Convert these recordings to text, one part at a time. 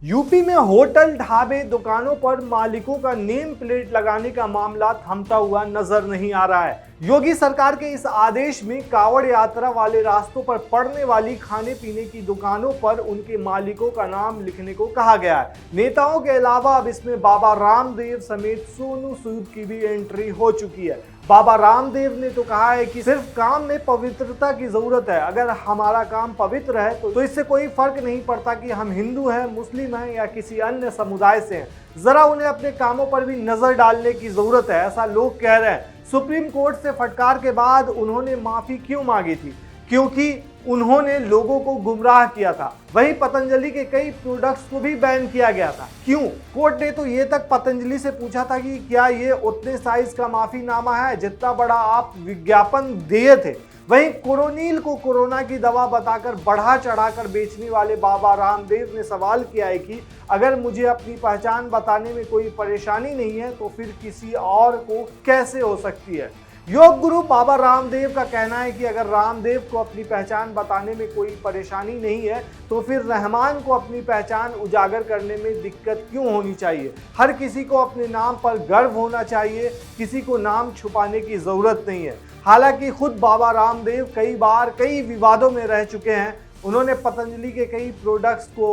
UP में hotel, ढाबे, दुकानों पर मालिकों का नेम प्लेट लगाने का मामला थमता हुआ नजर नहीं आ रहा है। योगी सरकार के इस आदेश में कांवड़ यात्रा वाले रास्तों पर पड़ने वाली खाने पीने की दुकानों पर उनके मालिकों का नाम लिखने को कहा गया है। नेताओं के अलावा अब इसमें बाबा रामदेव समेत सोनू सूद की भी एंट्री हो चुकी है। बाबा रामदेव ने तो कहा है कि सिर्फ काम में पवित्रता की जरूरत है। अगर हमारा काम पवित्र है तो इससे कोई फर्क नहीं पड़ता कि हम हिंदू हैं, मुस्लिम हैं या किसी अन्य समुदाय से हैं। जरा उन्हें अपने कामों पर भी नजर डालने की जरूरत है, ऐसा लोग कह रहे हैं। सुप्रीम कोर्ट से फटकार के बाद उन्होंने माफी क्यों मांगी थी? क्योंकि उन्होंने लोगों को गुमराह किया था। वहीं पतंजलि के कई प्रोडक्ट्स को भी बैन किया गया था। क्यों? कोर्ट ने तो ये तक पतंजलि से पूछा था कि क्या ये उतने साइज का माफीनामा है जितना बड़ा आप विज्ञापन दिए थे। वहीं कोरोनिल को कोरोना की दवा बताकर बढ़ा चढ़ाकर बेचने वाले बाबा रामदेव ने सवाल किया है कि अगर मुझे अपनी पहचान बताने में कोई परेशानी नहीं है तो फिर किसी और को कैसे हो सकती है। योग गुरु बाबा रामदेव का कहना है कि अगर रामदेव को अपनी पहचान बताने में कोई परेशानी नहीं है तो फिर रहमान को अपनी पहचान उजागर करने में दिक्कत क्यों होनी चाहिए। हर किसी को अपने नाम पर गर्व होना चाहिए, किसी को नाम छुपाने की जरूरत नहीं है। हालांकि खुद बाबा रामदेव कई बार कई विवादों में रह चुके हैं। उन्होंने पतंजलि के कई प्रोडक्ट्स को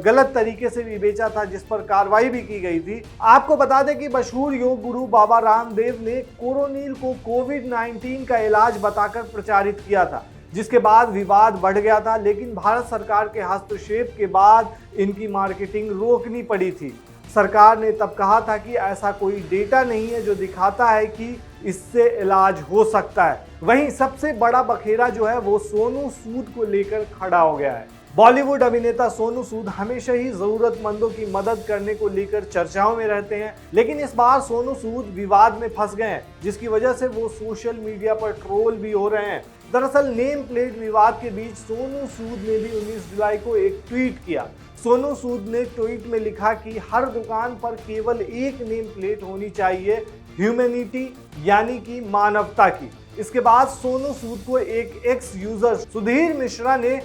गलत तरीके से भी बेचा था, जिस पर कार्रवाई भी की गई थी। आपको बता दें कि मशहूर योग गुरु बाबा रामदेव ने कोरोनिल को कोविड-19 का इलाज बताकर प्रचारित किया था, जिसके बाद विवाद बढ़ गया था। लेकिन भारत सरकार के हस्तक्षेप के बाद इनकी मार्केटिंग रोकनी पड़ी थी। सरकार ने तब कहा था कि ऐसा कोई डेटा नहीं है जो दिखाता है कि इससे इलाज हो सकता है। वहीं सबसे बड़ा बखेरा जो है वो सोनू सूद को लेकर खड़ा हो गया है। बॉलीवुड अभिनेता सोनू सूद हमेशा ही जरूरतमंदों की मदद करने को लेकर चर्चाओं में रहते हैं, लेकिन इस बार सोनू सूद विवाद में फंस गए हैं, जिसकी वजह से वो सोशल मीडिया पर ट्रोल भी हो रहे हैं। दरअसल नेम प्लेट विवाद के बीच सोनू सूद ने भी 19 जुलाई को एक ट्वीट किया। सोनू सूद ने ट्वीट में लिखा कि हर दुकान पर केवल एक नेम प्लेट होनी चाहिए, ह्यूमैनिटी यानी कि मानवता की। इसके बाद सोनू सूद को एक एक्स यूजर सुधीर मिश्रा ने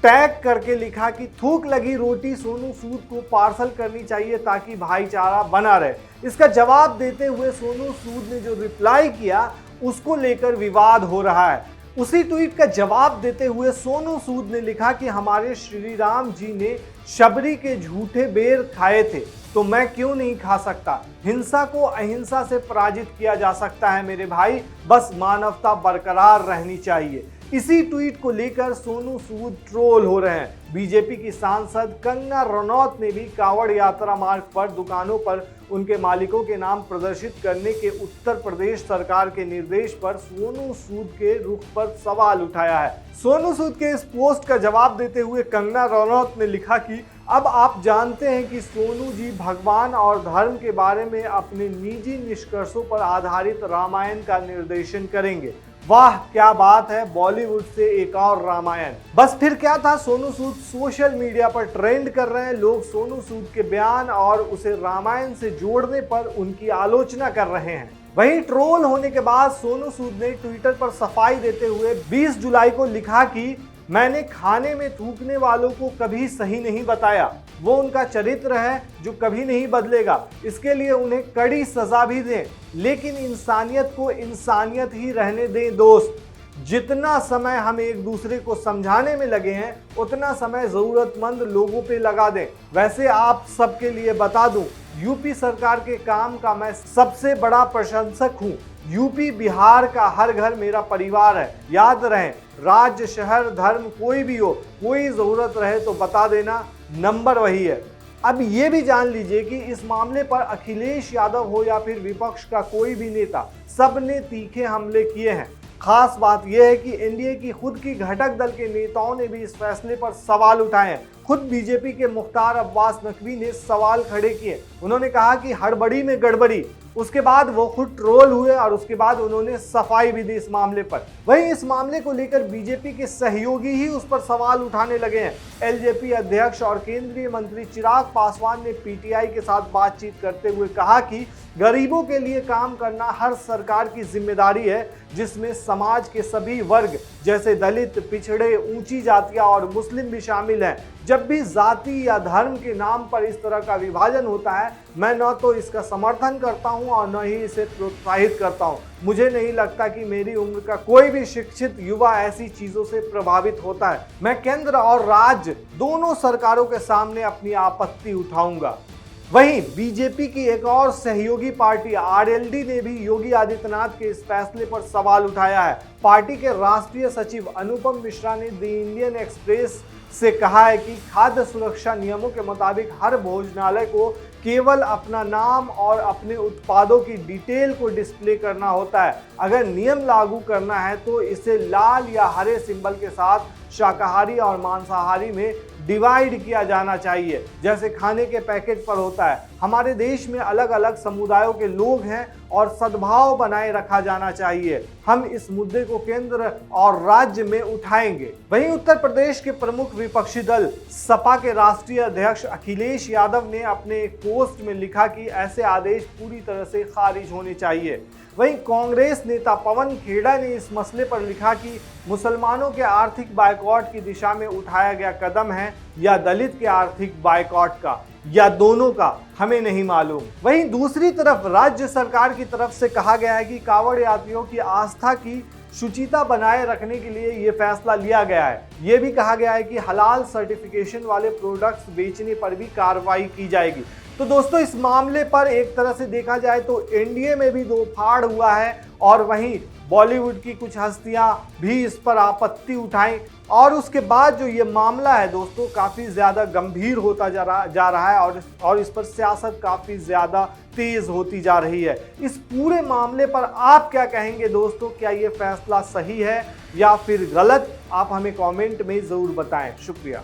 टैग करके लिखा कि थूक लगी रोटी सोनू सूद को पार्सल करनी चाहिए ताकि भाईचारा बना रहे। इसका जवाब देते हुए सोनू सूद ने जो रिप्लाई किया उसको लेकर विवाद हो रहा है। उसी ट्वीट का जवाब देते हुए सोनू सूद ने लिखा कि हमारे श्री राम जी ने शबरी के झूठे बेर खाए थे तो मैं क्यों नहीं खा सकता। हिंसा को अहिंसा से पराजित किया जा सकता है मेरे भाई, बस मानवता बरकरार रहनी चाहिए। इसी ट्वीट को लेकर सोनू सूद ट्रोल हो रहे हैं। बीजेपी की सांसद कंगना रनौत ने भी कांवड़ यात्रा मार्ग पर दुकानों पर उनके मालिकों के नाम प्रदर्शित करने के उत्तर प्रदेश सरकार के निर्देश पर सोनू सूद के रुख पर सवाल उठाया है। सोनू सूद के इस पोस्ट का जवाब देते हुए कंगना रनौत ने लिखा कि अब आप जानते हैं कि सोनू जी भगवान और धर्म के बारे में अपने निजी निष्कर्षों पर आधारित रामायण का निर्देशन करेंगे। वाह क्या बात है, बॉलीवुड से एक और रामायण। बस फिर क्या था, सोनू सूद सोशल मीडिया पर ट्रेंड कर रहे हैं। लोग सोनू सूद के बयान और उसे रामायण से जोड़ने पर उनकी आलोचना कर रहे हैं। वहीं ट्रोल होने के बाद सोनू सूद ने ट्विटर पर सफाई देते हुए 20 जुलाई को लिखा कि मैंने खाने में थूकने वालों को कभी सही नहीं बताया। वो उनका चरित्र है जो कभी नहीं बदलेगा। इसके लिए उन्हें कड़ी सजा भी दें, लेकिन इंसानियत को इंसानियत ही रहने दें दोस्त। जितना समय हम एक दूसरे को समझाने में लगे हैं उतना समय जरूरतमंद लोगों पे लगा दें। वैसे आप सबके लिए बता दूं, यूपी सरकार के काम का मैं सबसे बड़ा प्रशंसक हूं। यूपी बिहार का हर घर मेरा परिवार है। याद रहे, राज्य शहर धर्म कोई भी हो, कोई जरूरत रहे तो बता देना, नंबर वही है। अब ये भी जान लीजिए कि इस मामले पर अखिलेश यादव हो या फिर विपक्ष का कोई भी नेता, सब ने तीखे हमले किए हैं। खास बात यह है कि एनडीए की खुद की घटक दल के नेताओं ने भी इस फैसले पर सवाल उठाए हैं। खुद बीजेपी के मुख्तार अब्बास नकवी ने सवाल खड़े किए। उन्होंने कहा कि हड़बड़ी में गड़बड़ी। उसके बाद वो खुद ट्रोल हुए और उसके बाद उन्होंने सफाई भी दी इस मामले पर। वहीं इस मामले को लेकर बीजेपी के सहयोगी ही उस पर सवाल उठाने लगे हैं। एलजेपी अध्यक्ष और केंद्रीय मंत्री चिराग पासवान ने पीटीआई के साथ बातचीत करते हुए कहा कि गरीबों के लिए काम करना हर सरकार की जिम्मेदारी है, जिसमें समाज के सभी वर्ग जैसे दलित, पिछड़े, ऊंची जातियां और मुस्लिम भी शामिल हैं। जब भी जाति या धर्म के नाम पर इस तरह का विभाजन होता है, मैं न तो इसका समर्थन करता हूं और न ही इसे प्रोत्साहित करता हूं। मुझे नहीं लगता कि मेरी उम्र का कोई भी शिक्षित युवा ऐसी चीजों से प्रभावित होता है। मैं केंद्र और राज्य दोनों सरकारों के सामने अपनी आपत्ति उठाऊंगा। वहीं बीजेपी की एक और सहयोगी पार्टी आरएलडी ने भी योगी आदित्यनाथ के इस फैसले पर सवाल उठाया है। पार्टी के राष्ट्रीय सचिव अनुपम मिश्रा ने द इंडियन एक्सप्रेस से कहा है कि खाद्य सुरक्षा नियमों के मुताबिक हर भोजनालय को केवल अपना नाम और अपने उत्पादों की डिटेल को डिस्प्ले करना होता है। अगर नियम लागू करना है तो इसे लाल या हरे सिंबल के साथ शाकाहारी और मांसाहारी में डिवाइड किया जाना चाहिए, जैसे खाने के पैकेट पर होता है। हमारे देश में अलग अलग समुदायों के लोग हैं और सद्भाव बनाए रखा जाना चाहिए। हम इस मुद्दे को केंद्र और राज्य में उठाएंगे। वहीं उत्तर प्रदेश के प्रमुख विपक्षी दल सपा के राष्ट्रीय अध्यक्ष अखिलेश यादव ने अपने एक पोस्ट में लिखा कि ऐसे आदेश पूरी तरह से खारिज होने चाहिए। वहीं कांग्रेस नेता पवन खेड़ा ने इस मसले पर लिखा कि मुसलमानों के आर्थिक बायकॉट की दिशा में उठाया गया कदम है या दलित के आर्थिक बायकॉट का या दोनों का, हमें नहीं मालूम। वहीं दूसरी तरफ राज्य सरकार की तरफ से कहा गया है कि कांवड़ यात्रियों की आस्था की शुचिता बनाए रखने के लिए ये फैसला लिया गया है। ये भी कहा गया है कि हलाल सर्टिफिकेशन वाले प्रोडक्ट्स बेचने पर भी कार्रवाई की जाएगी। तो दोस्तों, इस मामले पर एक तरह से देखा जाए तो एनडीए में भी दो फाड़ हुआ है और वहीं बॉलीवुड की कुछ हस्तियां भी इस पर आपत्ति उठाई और उसके बाद जो ये मामला है दोस्तों काफ़ी ज़्यादा गंभीर होता जा रहा है और इस पर सियासत काफ़ी ज़्यादा तेज़ होती जा रही है। इस पूरे मामले पर आप क्या कहेंगे दोस्तों? क्या ये फैसला सही है या फिर गलत? आप हमें कमेंट में ज़रूर बताएं। शुक्रिया।